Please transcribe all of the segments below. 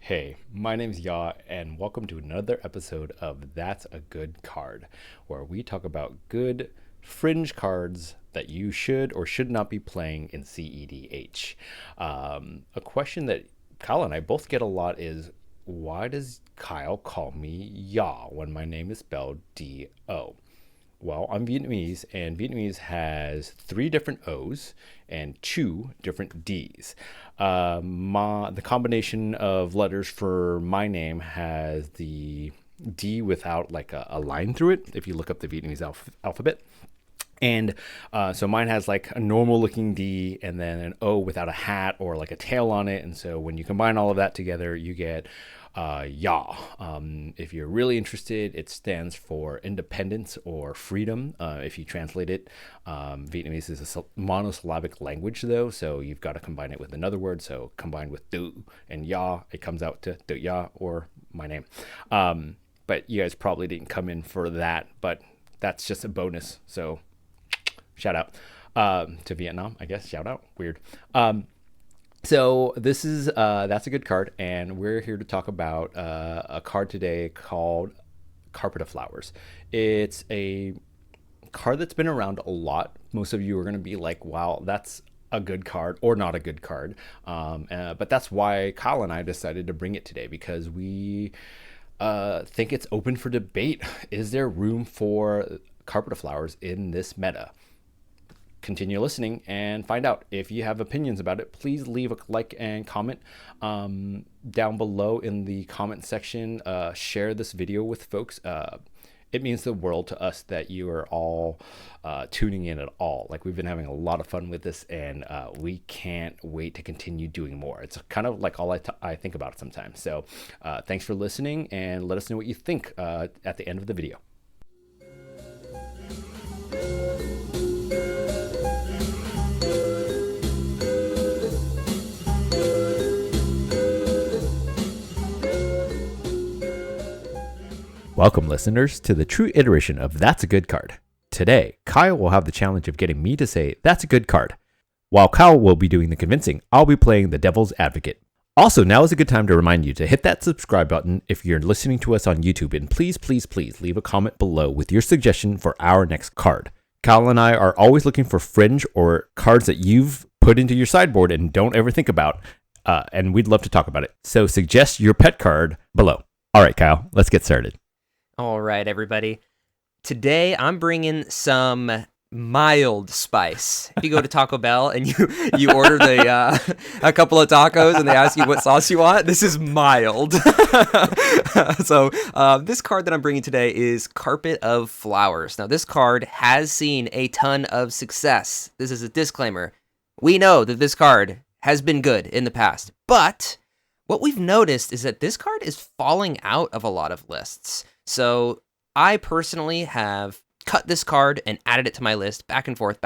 Hey, my name's Ya, and welcome to another episode of That's a Good Card, where we talk about good fringe cards that you should or should not be playing in CEDH. A question that Kyle and I both get a lot is, why does Kyle call me Ya when my name is spelled D-O? Well, I'm Vietnamese, and Vietnamese has three different O's and two different D's. The combination of letters for my name has the D without like a line through it, if you look up the Vietnamese alphabet. And so mine has like a normal looking D and then an O without a hat or like a tail on it. And so when you combine all of that together, you get Ya. If you're really interested, it stands for independence or freedom. If you translate it, Vietnamese is a monosyllabic language though, so you've got to combine it with another word. So combined with Du and Ya, it comes out to Du Ya or my name. But you guys probably didn't come in for that, but that's just a bonus. So shout out to Vietnam, I guess. Shout out. Weird. So this is That's a Good Card, and we're here to talk about a card today called Carpet of Flowers. It's a card that's been around a lot. Most of you are going to be like, wow, that's a good card or not a good card. But that's why Kyle and I decided to bring it today, because we think it's open for debate. Is there room for Carpet of Flowers in this meta? Continue listening and find out. If you have opinions about it, please leave a like and comment down below in the comment section. Share this video with folks. It means the world to us that you are all tuning in at all. Like, we've been having a lot of fun with this, and we can't wait to continue doing more. It's kind of like all I think about it sometimes. So thanks for listening, and let us know what you think at the end of the video. Welcome, listeners, to the true iteration of That's a Good Card. Today, Kyle will have the challenge of getting me to say, "That's a good card." While Kyle will be doing the convincing, I'll be playing the devil's advocate. Also, now is a good time to remind you to hit that subscribe button if you're listening to us on YouTube, and please, please, please leave a comment below with your suggestion for our next card. Kyle and I are always looking for fringe or cards that you've put into your sideboard and don't ever think about, and we'd love to talk about it. So suggest your pet card below. All right, Kyle, let's get started. All right, everybody. Today, I'm bringing some mild spice. If you go to Taco Bell and you order a couple of tacos and they ask you what sauce you want, this is mild. So this card that I'm bringing today is Carpet of Flowers. Now, this card has seen a ton of success. This is a disclaimer. We know that this card has been good in the past, but what we've noticed is that this card is falling out of a lot of lists. So I personally have cut this card and added it to my list back and forth,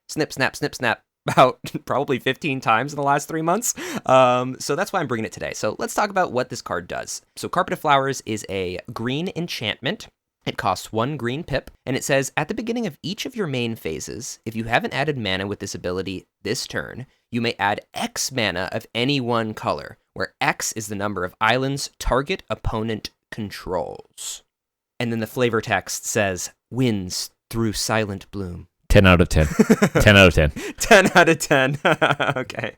snip, snap, about probably 15 times in the last 3 months. So that's why I'm bringing it today. So let's talk about what this card does. So Carpet of Flowers is a green enchantment. It costs 1 green pip, and it says, at the beginning of each of your main phases, if you haven't added mana with this ability this turn, you may add X mana of any one color, where X is the number of islands target opponent controls. And then the flavor text says, wins through silent bloom. 10 out of 10. 10 out of 10. 10 out of 10. Okay.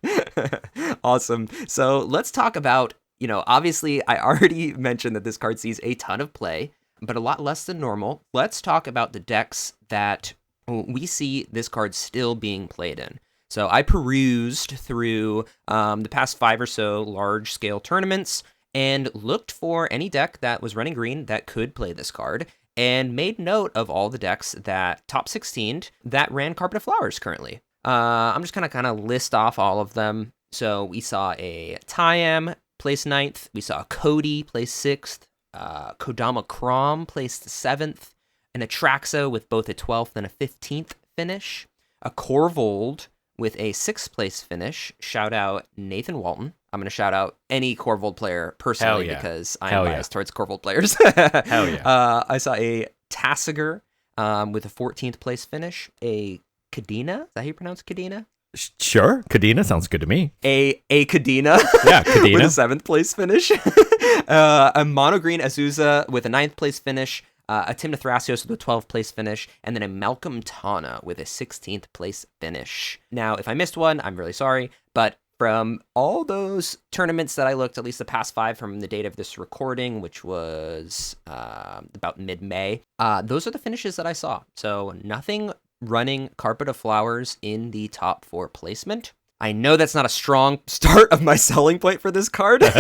Awesome. So let's talk about, obviously I already mentioned that this card sees a ton of play, but a lot less than normal. Let's talk about the decks that we see this card still being played in. So I perused through the past 5 or so large-scale tournaments and looked for any deck that was running green that could play this card, and made note of all the decks that top 16'd that ran Carpet of Flowers currently. I'm just kind of list off all of them. So we saw a Tyam place 9th. We saw Cody place 6th. Kodama Krom placed 7th. An Atraxa with both a 12th and a 15th finish. A Corvold with a 6th place finish. Shout out Nathan Walton. I'm going to shout out any Corvold player personally because I'm biased towards Corvold players. Hell yeah. I saw a Tassiger with a 14th place finish. A Kadena. Is that how you pronounce Kadena? Sure. Kadena sounds good to me. A Kadena Yeah, with a Kadena. 7th place finish. A mono green Azusa with a 9th place finish. A Timna Thrasios with a 12th place finish, and then a Malcolm Tana with a 16th place finish. Now, if I missed one, I'm really sorry, but from all those tournaments that I looked, at least the past 5 from the date of this recording, which was about mid-May, those are the finishes that I saw. So nothing running Carpet of Flowers in the top 4 placement. I know that's not a strong start of my selling point for this card, but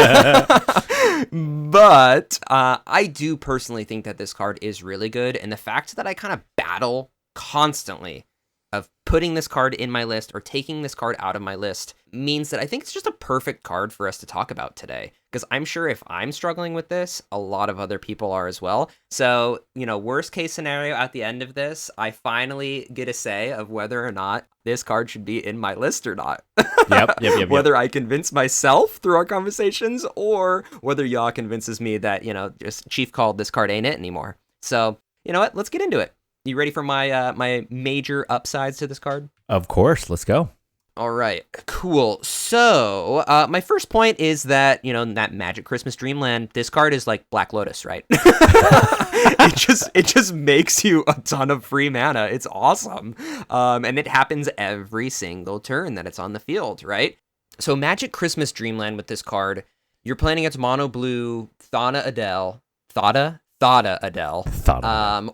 I do personally think that this card is really good, and the fact that I kind of battle constantly of putting this card in my list or taking this card out of my list means that I think it's just a perfect card for us to talk about today. Because I'm sure if I'm struggling with this, a lot of other people are as well. So, worst case scenario at the end of this, I finally get a say of whether or not this card should be in my list or not. Yep. Whether I convince myself through our conversations or whether y'all convinces me that, just Chief called this card ain't it anymore. So, you know what? Let's get into it. You ready for my my major upsides to this card? Of course. Let's go. All right, cool. So my first point is that, in that Magic Christmas Dreamland, this card is like Black Lotus, right? It just makes you a ton of free mana. It's awesome. And it happens every single turn that it's on the field, right? So Magic Christmas Dreamland with this card, you're playing against mono blue Thada Adele,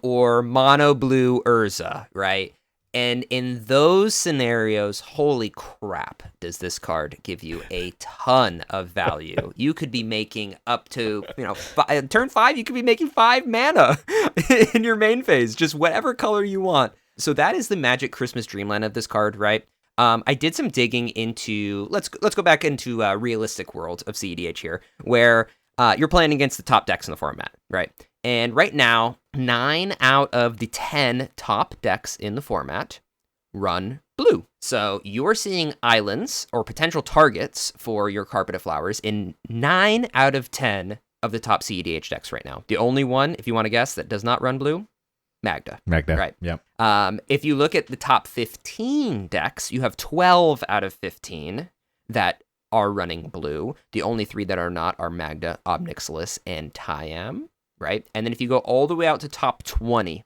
or mono blue Urza, right? And in those scenarios, holy crap, does this card give you a ton of value. You could be making up to, turn 5, you could be making 5 mana in your main phase, just whatever color you want. So that is the Magic Christmas Dreamland of this card, right? I did some digging into, let's go back into a realistic world of CEDH here, where you're playing against the top decks in the format, right? And right now, 9 out of the 10 top decks in the format run blue. So you're seeing islands or potential targets for your Carpet of Flowers in 9 out of 10 of the top CEDH decks right now. The only one, if you want to guess, that does not run blue, Magda. Right. Yep. If you look at the top 15 decks, you have 12 out of 15 that are running blue. The only 3 that are not are Magda, Obnixilis, and Tyam. Right? And then if you go all the way out to top 20,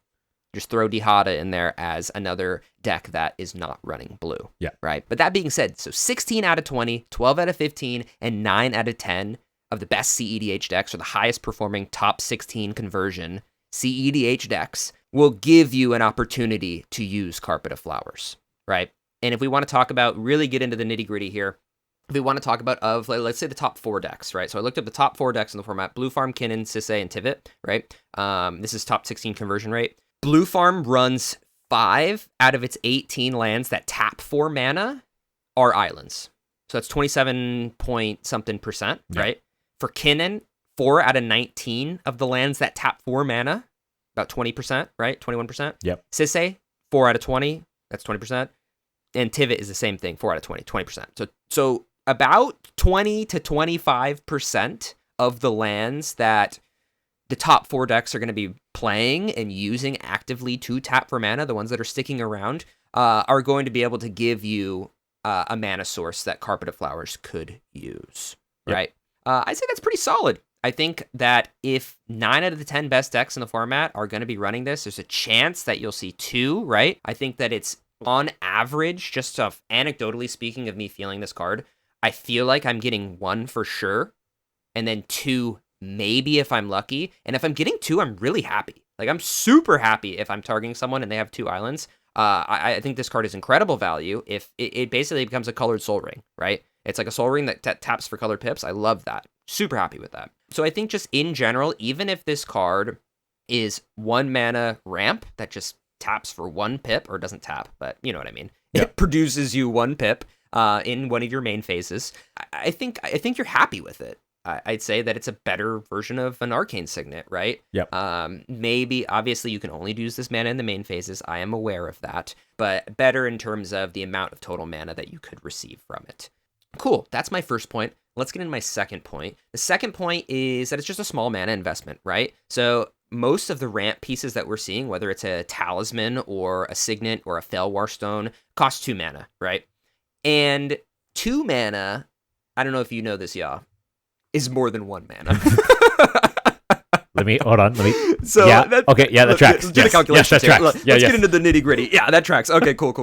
just throw Dihada in there as another deck that is not running blue. Yeah. Right? But that being said, so 16 out of 20, 12 out of 15, and 9 out of 10 of the best CEDH decks, or the highest performing top 16 conversion CEDH decks, will give you an opportunity to use Carpet of Flowers. Right? And if we want to talk about, really get into the nitty gritty here, if we want to talk about let's say the top 4 decks, right? So I looked up the top 4 decks in the format: Blue Farm, Kinnan, Sisay, and Tivit, right? This is top 16 conversion rate. Blue Farm runs 5 out of its 18 lands that tap 4 mana are islands. So that's 27 point something percent, right? For Kinnan, 4 out of 19 of the lands that tap 4 mana, about 20%, right? 21%. Yep. Sisay, 4 out of 20, that's 20%. And Tivit is the same thing, 4 out of 20, 20%. So about 20 to 25% of the lands that the top 4 decks are going to be playing and using actively to tap for mana, the ones that are sticking around, are going to be able to give you a mana source that Carpet of Flowers could use, right? I'd say that's pretty solid. I think that if 9 out of the 10 best decks in the format are going to be running this, there's a chance that you'll see 2, right? I think that it's on average, just anecdotally speaking of me feeling this card, I feel like I'm getting 1 for sure, and then 2 maybe if I'm lucky. And if I'm getting 2, I'm really happy. Like, I'm super happy if I'm targeting someone and they have 2 islands. I think this card is incredible value if it basically becomes a colored Soul Ring, right? It's like a Soul Ring that taps for colored pips. I love that. Super happy with that. So I think just in general, even if this card is 1 mana ramp that just taps for 1 pip, or doesn't tap, but you know what I mean. Yeah. It produces you 1 pip in one of your main phases. I think you're happy with it. I'd say that it's a better version of an Arcane Signet, right? Yep. Maybe, obviously, you can only use this mana in the main phases. I am aware of that. But better in terms of the amount of total mana that you could receive from it. Cool. That's my first point. Let's get into my second point. The second point is that it's just a small mana investment, right? So most of the ramp pieces that we're seeing, whether it's a Talisman or a Signet or a Fellwar Stone, cost 2 mana, right? And 2 mana, I don't know if you know this, y'all, is more than 1 mana. Hold on. So yeah. that, Okay. Yeah, that tracks. Let's do the calculation. Yes, that tracks. Let's get into the nitty gritty. Yeah, that tracks. Okay, cool.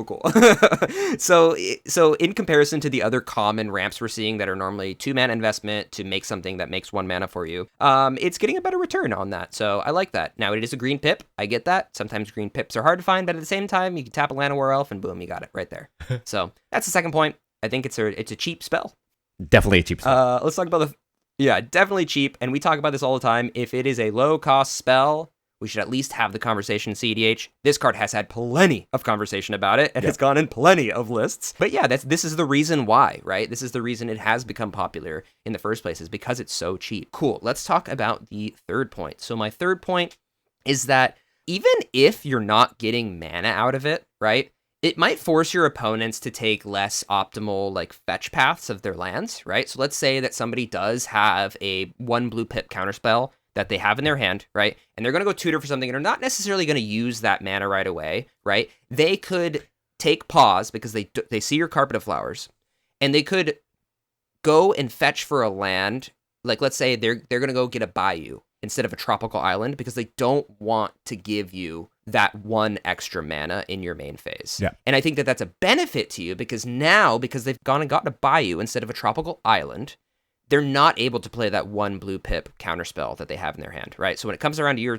So in comparison to the other common ramps we're seeing that are normally 2 mana investment to make something that makes 1 mana for you, it's getting a better return on that. So I like that. Now it is a green pip. I get that. Sometimes green pips are hard to find, but at the same time, you can tap a Llanowar Elf and boom, you got it right there. So that's the second point. I think it's a cheap spell. Definitely a cheap spell. Let's talk about Yeah, definitely cheap, and we talk about this all the time. If it is a low-cost spell, we should at least have the conversation in CEDH. This card has had plenty of conversation about it, and it's gone in plenty of lists. But yeah, this is the reason why, right? This is the reason it has become popular in the first place, is because it's so cheap. Cool, let's talk about the third point. So my third point is that even if you're not getting mana out of it, right? It might force your opponents to take less optimal like fetch paths of their lands, right? So let's say that somebody does have a 1 blue pip counterspell that they have in their hand, right? And they're going to go tutor for something and are not necessarily going to use that mana right away, right? They could take pause because they see your Carpet of Flowers, and they could go and fetch for a land. Like let's say they're going to go get a Bayou instead of a tropical island because they don't want to give you that 1 extra mana in your main phase. Yeah. And I think that that's a benefit to you because now, because they've gone and gotten a Bayou instead of a tropical island, they're not able to play that 1 blue pip counterspell that they have in their hand, right? So when it comes around to your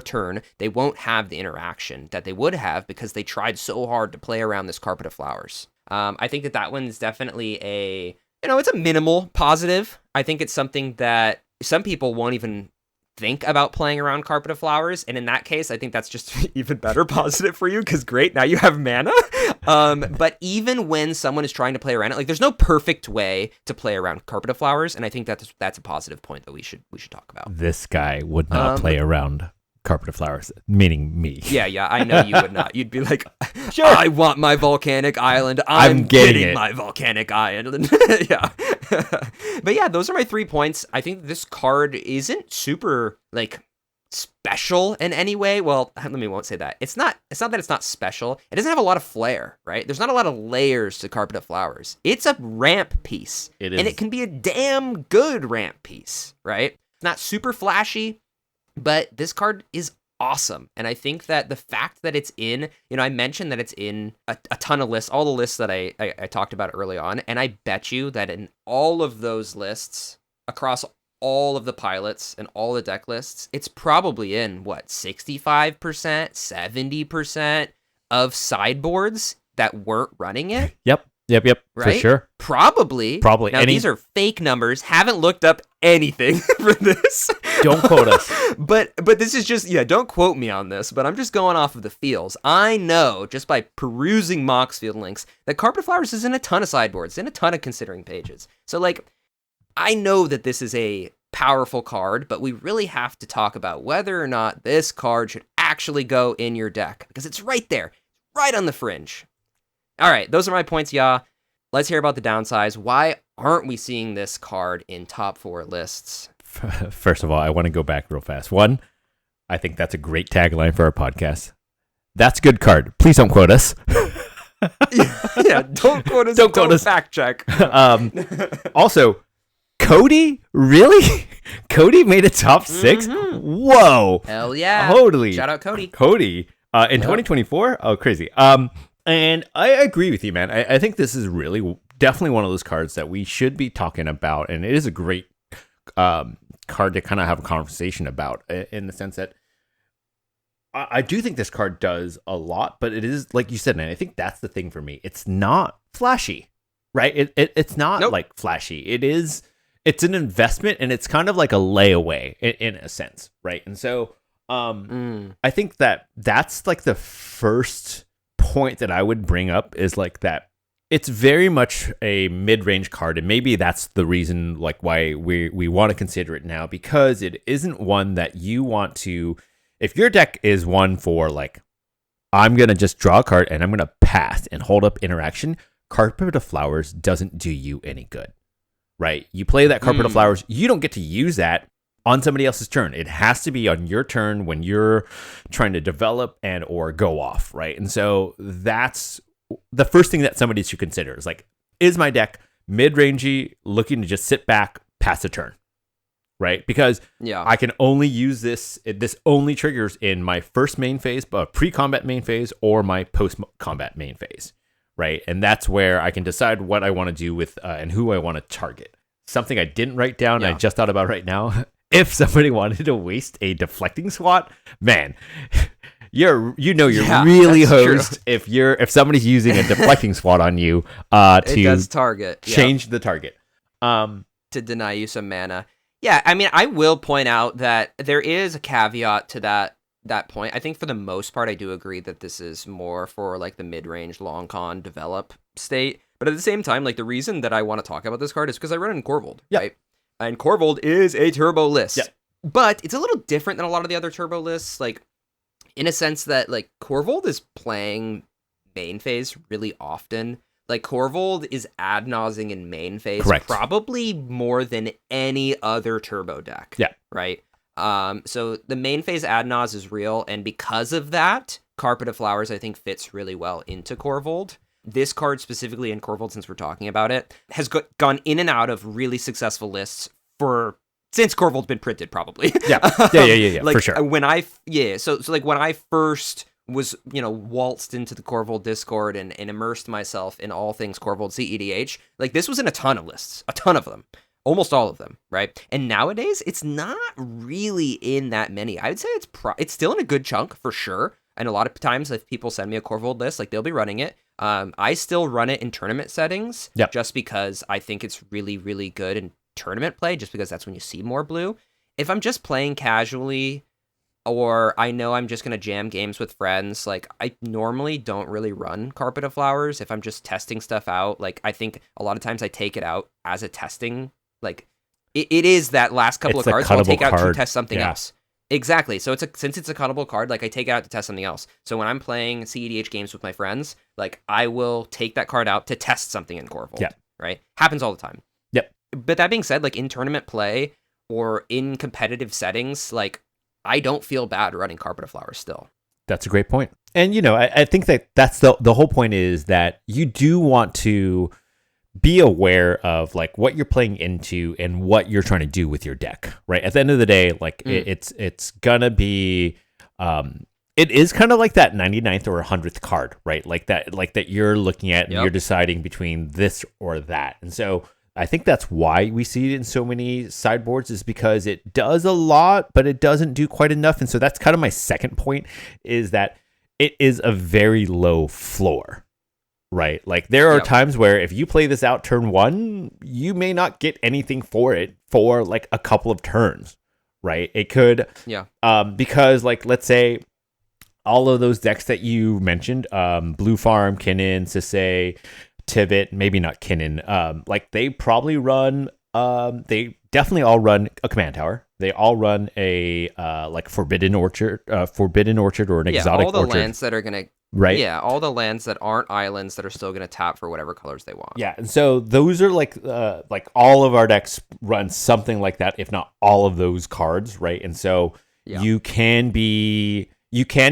turn, they won't have the interaction that they would have because they tried so hard to play around this Carpet of Flowers. I think that one is definitely it's a minimal positive. I think it's something that some people won't even think about playing around Carpet of Flowers, and in that case, I think that's just even better positive for you, because great, now you have mana. But even when someone is trying to play around it, like there's no perfect way to play around Carpet of Flowers, and I think that's a positive point that we should talk about. This guy would not play around Carpet of Flowers, meaning me. Yeah, I know you would not. You'd be like, sure, I want my volcanic island. I'm getting my volcanic island. Yeah. But yeah, those are my 3 points. I think this card isn't super, like, special in any way. Well, won't say that. It's not that it's not special. It doesn't have a lot of flair, right? There's not a lot of layers to Carpet of Flowers. It's a ramp piece. It is. And it can be a damn good ramp piece, right? It's not super flashy, but this card is awesome. And I think that the fact that it's in, I mentioned that it's in a ton of lists, all the lists that I talked about early on. And I bet you that in all of those lists, across all of the pilots and all the deck lists, it's probably in 65%, 70% of sideboards that weren't running it. Yep. Right? For sure. Probably. Now, these are fake numbers. Haven't looked up anything for this. Don't quote us. But this is just, don't quote me on this, but I'm just going off of the feels. I know, just by perusing Mox field links, that Carpet of Flowers is in a ton of sideboards, in a ton of considering pages. So, I know that this is a powerful card, but we really have to talk about whether or not this card should actually go in your deck, because it's right there, right on the fringe. All right, those are my points, y'all. Let's hear about the downsides. Why aren't we seeing this card in top 4 lists? First of all, I want to go back real fast. 1, I think that's a great tagline for our podcast. That's a good card. Please don't quote us. Yeah, don't quote us. Don't quote us. Fact check. Also, Cody? Really? Cody made a top 6? Mm-hmm. Whoa. Hell yeah. Totally. Shout out Cody. In 2024? Oh, crazy. And I agree with you, man. I think this is really definitely one of those cards that we should be talking about, and it is a great card to kind of have a conversation about, in the sense that I do think this card does a lot, but it is, like you said, and I think that's the thing for me. It's not flashy, right? It's not like flashy. It's an investment, and it's kind of like a layaway in a sense, right? And so I think that's like the first point that I would bring up is like that it's very much a mid-range card, and maybe that's the reason like why we want to consider it now, because it isn't one that you want to, if your deck is one for like, I'm going to just draw a card and I'm going to pass and hold up interaction, Carpet of Flowers doesn't do you any good, right? You play that Carpet of Flowers, you don't get to use that on somebody else's turn. It has to be on your turn when you're trying to develop and or go off, right? And so that's the first thing that somebody should consider is like, is my deck mid-rangey, looking to just sit back, pass a turn, right? Because I can only use this only triggers in my first main phase, pre-combat main phase, or my post-combat main phase, right? And that's where I can decide what I want to do with and who I want to target. Something I didn't write down, I just thought about right now. If somebody wanted to waste a deflecting swat, man, you're really hosed if somebody's using a deflecting swat on you it does target. Change the target. To deny you some mana. Yeah, I mean, I will point out that there is a caveat to that point. I think for the most part, I do agree that this is more for like the mid-range long con develop state. But at the same time, like the reason that I want to talk about this card is because I run it in Corvold, right? And Corvold is a turbo list. Yeah. But it's a little different than a lot of the other turbo lists, like in a sense that like Corvold is playing main phase really often. Like Corvold is ad nauseing in main phase, probably more than any other turbo deck. Yeah. Right. So the main phase ad nause is real, and because of that, Carpet of Flowers I think fits really well into Corvold. This card specifically in Corvold, since we're talking about it, has gone in and out of really successful lists since Corvold's been printed, probably. Yeah, like, for sure. So like when I first was, waltzed into the Corvold Discord and immersed myself in all things Corvold CEDH, like this was in a ton of lists, a ton of them, almost all of them, right? And nowadays, it's not really in that many. I would say it's still in a good chunk for sure. And a lot of times, if people send me a Corvold list, like they'll be running it. I still run it in tournament settings, just because I think it's really, really good in tournament play, just because that's when you see more blue. If I'm just playing casually, or I know I'm just going to jam games with friends, like I normally don't really run Carpet of Flowers. If I'm just testing stuff out, like I think a lot of times I take it out as a testing, like it is that last couple of cards I'll take out to test something else. Exactly. So since it's a cuttable card, like I take it out to test something else. So when I'm playing CEDH games with my friends, like I will take that card out to test something in Corvold. Yeah. Right? Happens all the time. Yep. But that being said, like in tournament play or in competitive settings, like I don't feel bad running Carpet of Flowers still. That's a great point. And, I think that's the whole point is that you do want to be aware of like what you're playing into and what you're trying to do with your deck, right? At the end of the day, like it's gonna be, it is kind of like that 99th or 100th card, right? Like that you're looking at and you're deciding between this or that. And so I think that's why we see it in so many sideboards, is because it does a lot, but it doesn't do quite enough. And so that's kind of my second point, is that it is a very low floor. Right. Like there are times where if you play this out turn one, you may not get anything for it for like a couple of turns. Right. It could. Yeah. Because like, let's say all of those decks that you mentioned, Blue Farm, Kinnan, Sisay, Tivit, maybe not Kinnan, like they probably run, they definitely all run a command tower. They all run a like Forbidden Orchard or an exotic all the orchard. Lands that are going to. Right. Yeah, all the lands that aren't islands that are still going to tap for whatever colors they want. Yeah, and so those are like all of our decks run something like that, if not all of those cards, right? And so you can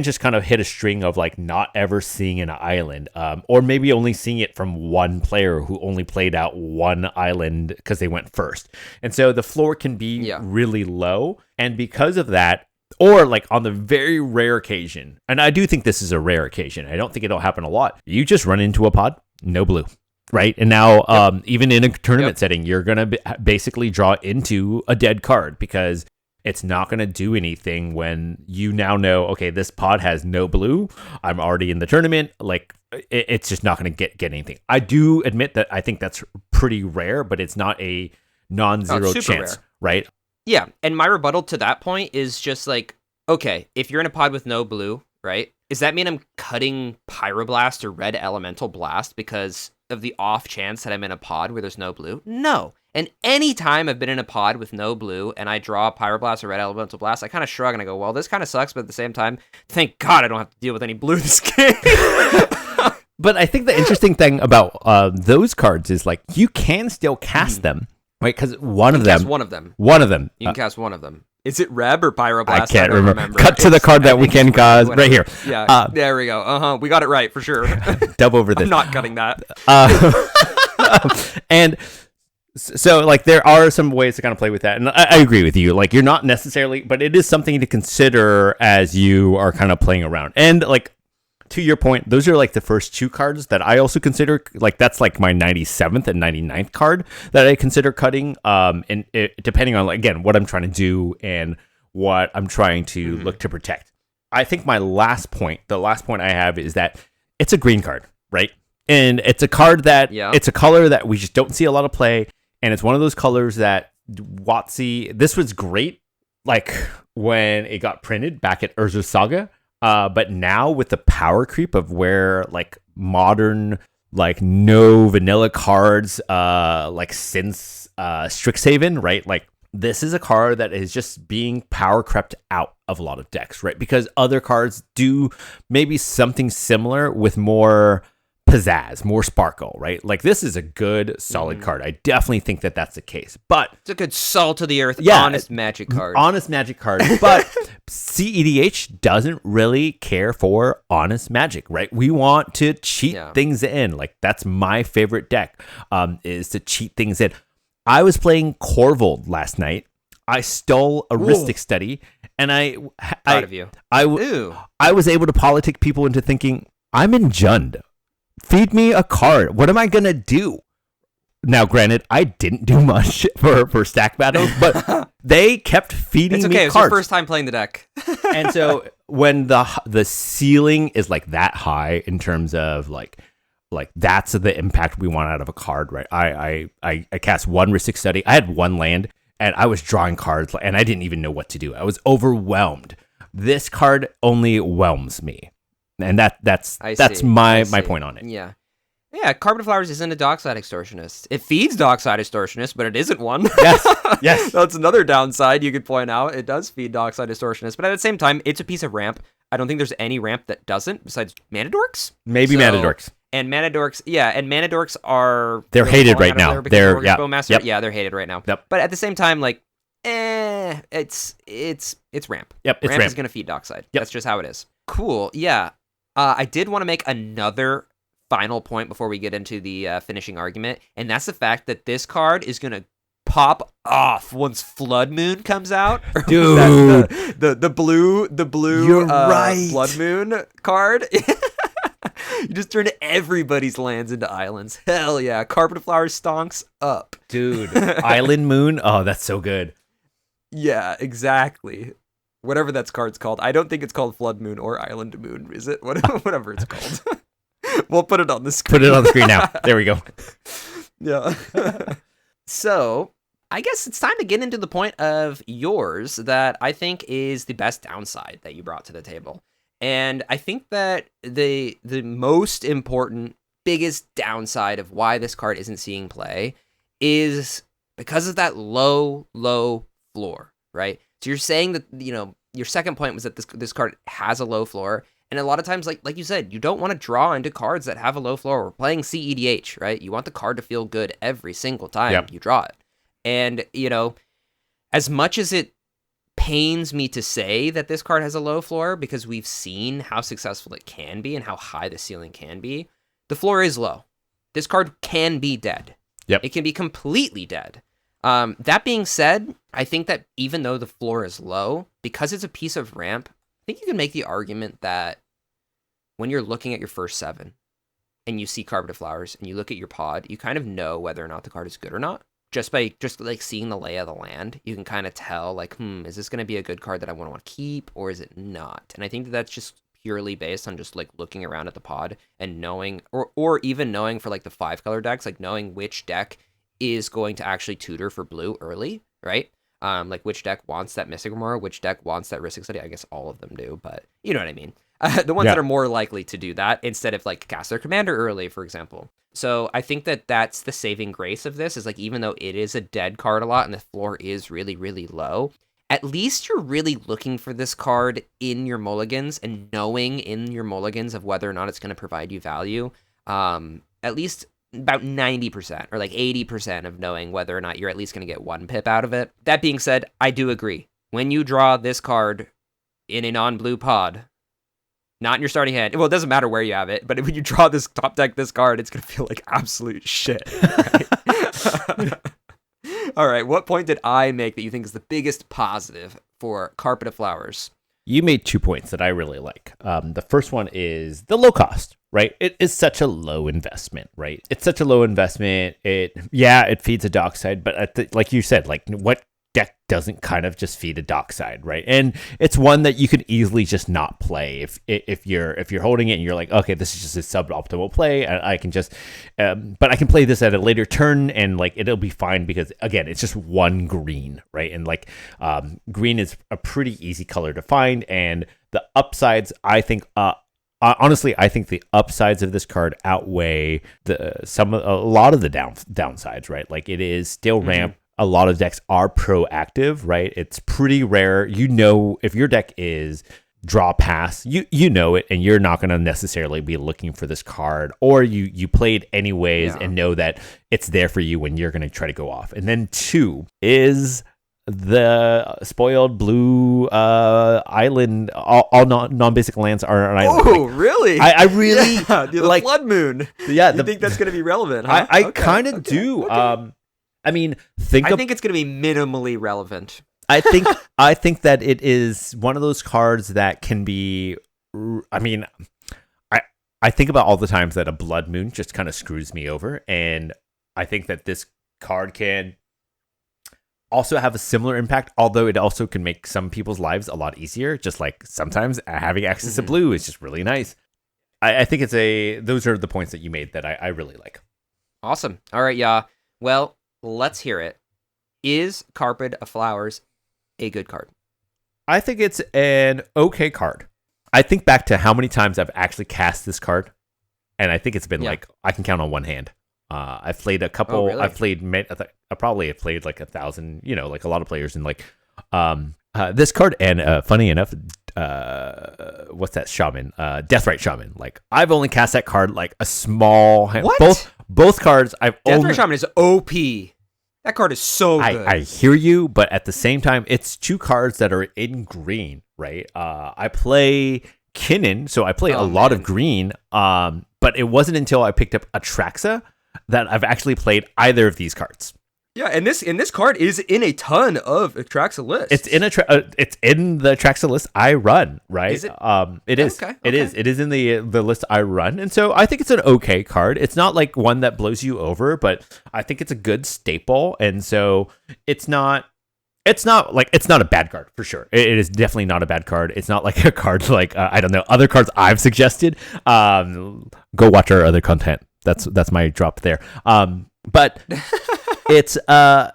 just kind of hit a string of like not ever seeing an island, or maybe only seeing it from one player who only played out one island because they went first. And so the floor can be really low, and because of that, or like on the very rare occasion, and I do think this is a rare occasion, I don't think it'll happen a lot, you just run into a pod, no blue, right? And now even in a tournament setting, you're going to basically draw into a dead card because it's not going to do anything when you now know, okay, this pod has no blue, I'm already in the tournament, like it's just not going to get anything. I do admit that I think that's pretty rare, but it's not a non-zero chance, right? Yeah, and my rebuttal to that point is just like, okay, if you're in a pod with no blue, right, does that mean I'm cutting Pyroblast or Red Elemental Blast because of the off chance that I'm in a pod where there's no blue? No. And any time I've been in a pod with no blue and I draw Pyroblast or Red Elemental Blast, I kind of shrug and I go, well, this kind of sucks, but at the same time, thank God I don't have to deal with any blue this game. But I think the interesting thing about those cards is like you can still cast them. Right, because one of them. You can cast one of them. Is it Reb or Pyroblast? I can't don't remember. Cut to the card that we can cause right here. Yeah, there we go. We got it right for sure. Dub over this. I'm not cutting that. And so, like, there are some ways to kind of play with that, and I agree with you. Like, you're not necessarily, but it is something to consider as you are kind of playing around. And like, to your point, those are like the first 2 cards that I also consider, like, that's like my 97th and 99th card that I consider cutting. And depending on, like, again, what I'm trying to do and what I'm trying to look to protect. I think the last point I have is that it's a green card, right? And it's a card that it's a color that we just don't see a lot of play. And it's one of those colors that WotC, this was great, like, when it got printed back at Urza's Saga. But now with the power creep of where, like, modern, like, no vanilla cards, like, since Strixhaven, right? Like, this is a card that is just being power crept out of a lot of decks, right? Because other cards do maybe something similar with more pizzazz, more sparkle, right? Like, this is a good, solid card. I definitely think that that's the case. But it's a good salt of the earth, honest magic card. Honest magic card. But CEDH doesn't really care for honest magic, right? We want to cheat things in. Like, that's my favorite deck, is to cheat things in. I was playing Corvold last night. I stole a Rhystic Study, and Proud of you. I was able to politic people into thinking, I'm in Jund. Feed me a card. What am I going to do? Now, granted, I didn't do much for stack battles, but they kept feeding me cards. It's your first time playing the deck. And so when the ceiling is like that high in terms of like that's the impact we want out of a card, right? I cast 1 Rhystic Study. I had 1 land, and I was drawing cards, and I didn't even know what to do. I was overwhelmed. This card only whelms me. And that's my point on it. Yeah. Yeah, Carbon Flowers isn't a Dockside Extortionist. It feeds Dockside Extortionist, but it isn't one. Yes. That's another downside you could point out. It does feed Dockside Extortionist, but at the same time, it's a piece of ramp. I don't think there's any ramp that doesn't, besides Manadorks. Maybe Manadorks. And Manadorks are... They're hated right now. They're Bowmaster. Yeah, they're hated right now. Yep. But at the same time, like, it's ramp. Yep, it's ramp. Is going to feed Dockside. Yep. That's just how it is. Cool, yeah. I did want to make another final point before we get into the finishing argument, and that's the fact that this card is going to pop off once Flood Moon comes out. Dude. the blue You're right. Blood Moon card. You just turn everybody's lands into islands. Hell yeah. Carpet Flower stonks up. Dude, Island Moon? Oh, that's so good. Yeah, exactly. Whatever that card's called. I don't think it's called Flood Moon or Island Moon, is it? Whatever it's called. We'll put it on the screen. Put it on the screen now. There we go. Yeah. So, I guess it's time to get into the point of yours that I think is the best downside that you brought to the table. And I think that the most important, biggest downside of why this card isn't seeing play is because of that low floor, right? So you're saying that, you know, your second point was that this card has a low floor, and a lot of times, like you said, you don't want to draw into cards that have a low floor. We're playing CEDH, right? You want the card to feel good every single time you draw it. And, you know, as much as it pains me to say that this card has a low floor, because we've seen how successful it can be and how high the ceiling can be, the floor is low. This card can be dead. Yep. It can be completely dead. That being said, I think that even though the floor is low, because it's a piece of ramp, I think you can make the argument that when you're looking at your first 7 and you see Carpet of Flowers and you look at your pod, you kind of know whether or not the card is good or not. Just by like seeing the lay of the land, you can kind of tell, like, is this going to be a good card that I want to keep, or is it not? And I think that that's just purely based on just like looking around at the pod and knowing, or even knowing for like the 5-color decks, like knowing which deck is going to actually tutor for blue early, right? Like which deck wants that Mystic Remora, which deck wants that Rhystic Study. I guess all of them do, but you know what I mean. The ones that are more likely to do that instead of like cast their commander early, for example. So I think that that's the saving grace of this, is like, even though it is a dead card a lot and the floor is really, really low, at least you're really looking for this card in your mulligans and knowing in your mulligans of whether or not it's going to provide you value. At least about 90% or like 80% of knowing whether or not you're at least going to get 1 pip out of it. That being said, I do agree. when you draw this card in a non-blue pod, not in your starting hand. Well, it doesn't matter where you have it, but when you draw this top deck, this card, it's going to feel like absolute shit. Right? All right. What point did I make that you think is the biggest positive for Carpet of Flowers? You made 2 points that I really like. The first one is the low cost, right? It is such a low investment, right? It's such a low investment. It feeds a dockside, but like you said, like what deck doesn't kind of just feed a dockside, right? And it's one that you can easily just not play if you're holding it and you're like, okay, this is just a suboptimal play. I can just, but I can play this at a later turn and like it'll be fine because again, it's just one green, right? And like green is a pretty easy color to find, and the upsides, I think, honestly, I think the upsides of this card outweigh a lot of the downsides, right? Like it is still ramp. A lot of decks are proactive, right? It's pretty rare. You know, if your deck is draw pass, you know it, and you're not going to necessarily be looking for this card, or you play it anyways and know that it's there for you when you're going to try to go off. And then 2 is the spoiled blue island. All non-basic lands are an island. Oh, really? I really the like Blood Moon. Yeah, you think that's going to be relevant? Huh? I kind of do. Okay. I mean, I think it's going to be minimally relevant. I think that it is one of those cards that can be. I mean, I think about all the times that a Blood Moon just kind of screws me over, and I think that this card can also have a similar impact. Although it also can make some people's lives a lot easier. Just like sometimes having access to blue is just really nice. I think those are the points that you made that I really like. Awesome. All right, yeah. Well, let's hear it. Is Carpet of Flowers a good card? I think it's an okay card. I think back to how many times I've actually cast this card, and I think it's been like, I can count on one hand. I've played a couple. Oh, really? I've played. I probably have played like 1,000. You know, like a lot of players, and like this card. And funny enough, what's that shaman? Deathrite Shaman. Like I've only cast that card like a small hand. What? Both cards I've Deathrite Shaman is OP. That card is so good. I hear you, but at the same time, it's 2 cards that are in green, right? I play Kinnan, so I play a lot of green. But it wasn't until I picked up Atraxa that I've actually played either of these cards. Yeah, and this card is in a ton of Atraxa lists. It's in the Atraxa list I run, right? Is it? It is. Okay. It is. It is in the list I run, and so I think it's an okay card. It's not like one that blows you over, but I think it's a good staple, and so it's not a bad card for sure. It is definitely not a bad card. It's not like a card like I don't know, other cards I've suggested. Go watch our other content. That's my drop there. But it's I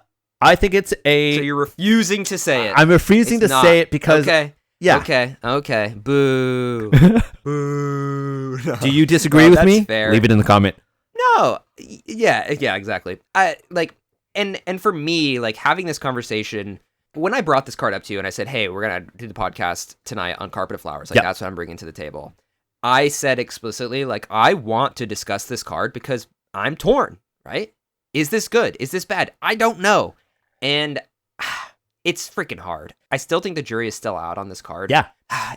think it's a. So you're refusing to say it. I'm refusing to say it because. Okay. Yeah. Okay. Boo. Boo. No. Do you disagree with me? Fair. Leave it in the comment. No. Yeah. Exactly. And for me, like having this conversation, when I brought this card up to you and I said, "Hey, we're gonna do the podcast tonight on Carpet of Flowers," like that's what I'm bringing to the table. I said explicitly, like, I want to discuss this card because I'm torn. Right? Is this good? Is this bad? I don't know. And it's freaking hard. I still think the jury is still out on this card. Yeah.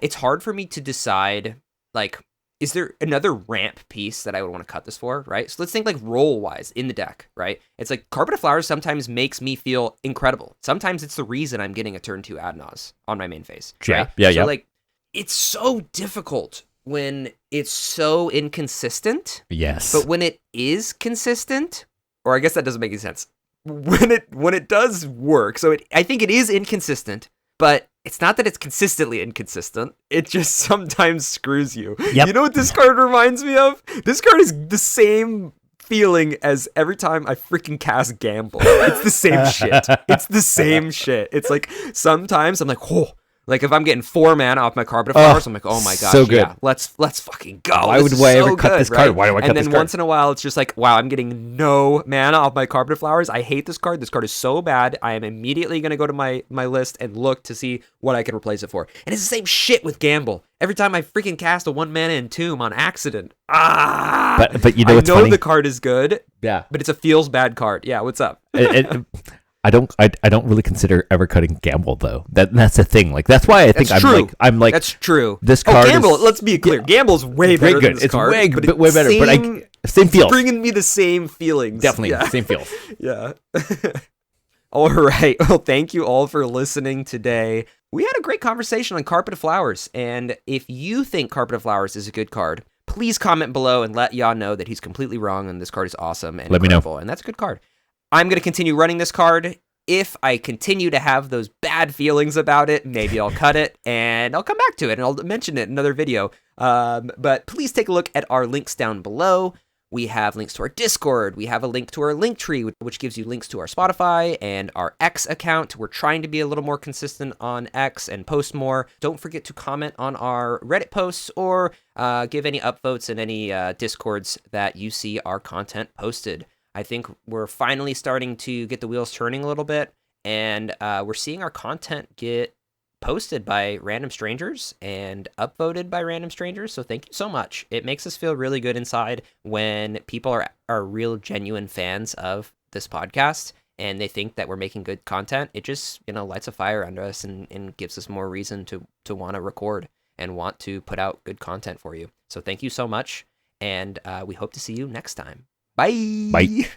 It's hard for me to decide, like, is there another ramp piece that I would want to cut this for, right? So let's think like role-wise in the deck, right? It's like Carpet of Flowers sometimes makes me feel incredible. Sometimes it's the reason I'm getting a turn 2 Adnaz on my main phase. Right? Yeah. So like, it's so difficult when it's so inconsistent. Yes. But when it is consistent, or I guess that doesn't make any sense. When it does work, so I think it is inconsistent, but it's not that it's consistently inconsistent. It just sometimes screws you. Yep. You know what this card reminds me of? This card is the same feeling as every time I freaking cast Gamble. It's the same shit. It's the same shit. It's like sometimes I'm like, whoa. Like if I'm getting 4 mana off my Carpet of Flowers, I'm like, oh my gosh, so good. yeah, let's fucking go. Why would I ever cut this card? Why do I cut this card? And then once in a while, it's just like, wow, I'm getting no mana off my Carpet of Flowers. I hate this card. This card is so bad. I am immediately going to go to my list and look to see what I can replace it for. And it's the same shit with Gamble. Every time I freaking cast a 1 mana Entomb on accident. But you know what's funny? I know funny? the card is good. Yeah. But it's a feels bad card. Yeah, what's up? I don't really consider ever cutting gamble though. That's the thing. Like that's why I think I'm like that's true. This card Gamble. Let's be clear. Gamble's way better than this it's card. way better. But same feels. It's bringing me the same feelings. Definitely same feels. Yeah. All right. Well, thank you all for listening today. We had a great conversation on Carpet of Flowers, and if you think Carpet of Flowers is a good card, please comment below and let Yaw know that he's completely wrong and this card is awesome and incredible, and that's a good card. I'm going to continue running this card. If I continue to have those bad feelings about it, maybe I'll cut it, and I'll come back to it, and I'll mention it in another video. But please take a look at our links down below. We have links to our Discord. We have a link to our Linktree, which gives you links to our Spotify and our X account. We're trying to be a little more consistent on X and post more. Don't forget to comment on our Reddit posts or give any upvotes in any Discords that you see our content posted. I think we're finally starting to get the wheels turning a little bit, and we're seeing our content get posted by random strangers and upvoted by random strangers. So thank you so much. It makes us feel really good inside when people are real genuine fans of this podcast and they think that we're making good content. It just, lights a fire under us and gives us more reason to want to record and want to put out good content for you. So thank you so much. And we hope to see you next time. Bye. Bye.